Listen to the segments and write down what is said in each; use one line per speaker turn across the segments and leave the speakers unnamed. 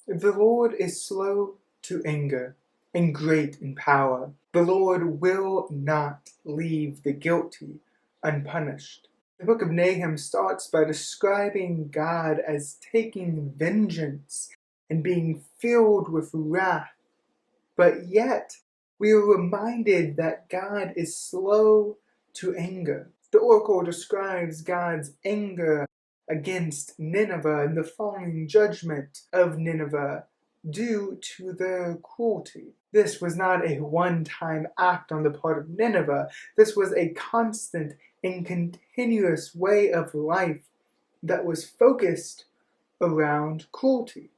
The Lord is slow to anger and great in power. The Lord will not leave the guilty unpunished. The book of Nahum starts by describing God as taking vengeance and being filled with wrath. But yet, we are reminded that God is slow to anger. The oracle describes God's anger against Nineveh and the falling judgment of Nineveh due to their cruelty. This was not a one-time act on the part of Nineveh. This was a constant and continuous way of life that was focused around cruelty.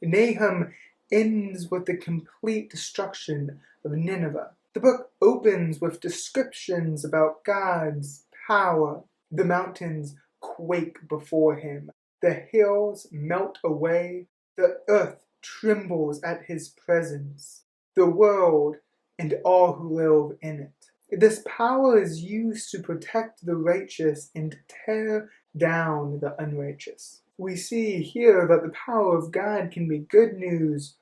Nahum ends with the complete destruction of Nineveh. The book opens with descriptions about God's power. The mountains quake before him. The hills melt away. The earth trembles at his presence. The world and all who live in it. This power is used to protect the righteous and tear down the unrighteous. We see here that the power of God can be good news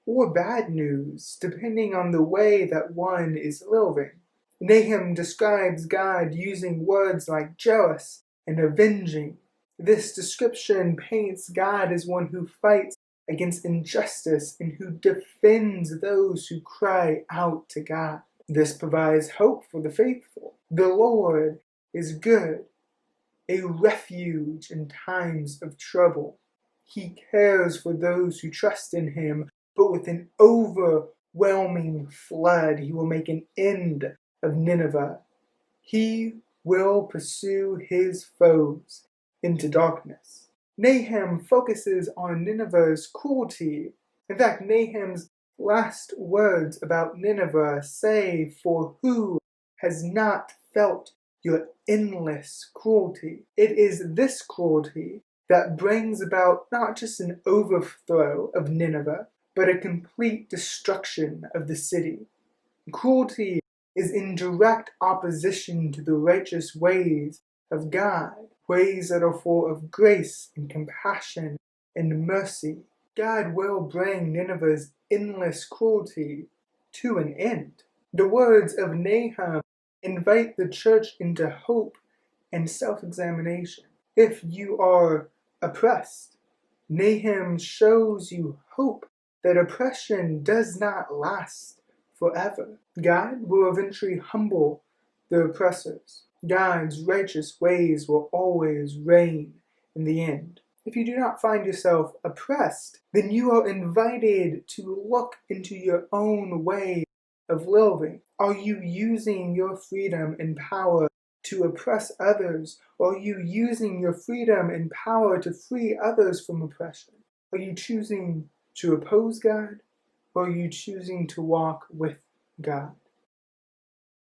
or bad news, depending on the way that one is living. Nahum describes God using words like jealous and avenging. This description paints God as one who fights against injustice and who defends those who cry out to God. This provides hope for the faithful. The Lord is good, a refuge in times of trouble. He cares for those who trust in him, but with an overwhelming flood, he will make an end of Nineveh. He will pursue his foes into darkness. Nahum focuses on Nineveh's cruelty. In fact, Nahum's last words about Nineveh say, "For who has not felt your endless cruelty?" It is this cruelty that brings about not just an overthrow of Nineveh, but a complete destruction of the city. Cruelty is in direct opposition to the righteous ways of God, ways that are full of grace and compassion and mercy. God will bring Nineveh's endless cruelty to an end. The words of Nahum invite the church into hope and self-examination. If you are oppressed, Nahum shows you hope that oppression does not last forever. God will eventually humble the oppressors. God's righteous ways will always reign in the end. If you do not find yourself oppressed, then you are invited to look into your own way of living. Are you using your freedom and power to oppress others? Or are you using your freedom and power to free others from oppression? Are you choosing to oppose God? Or are you choosing to walk with God?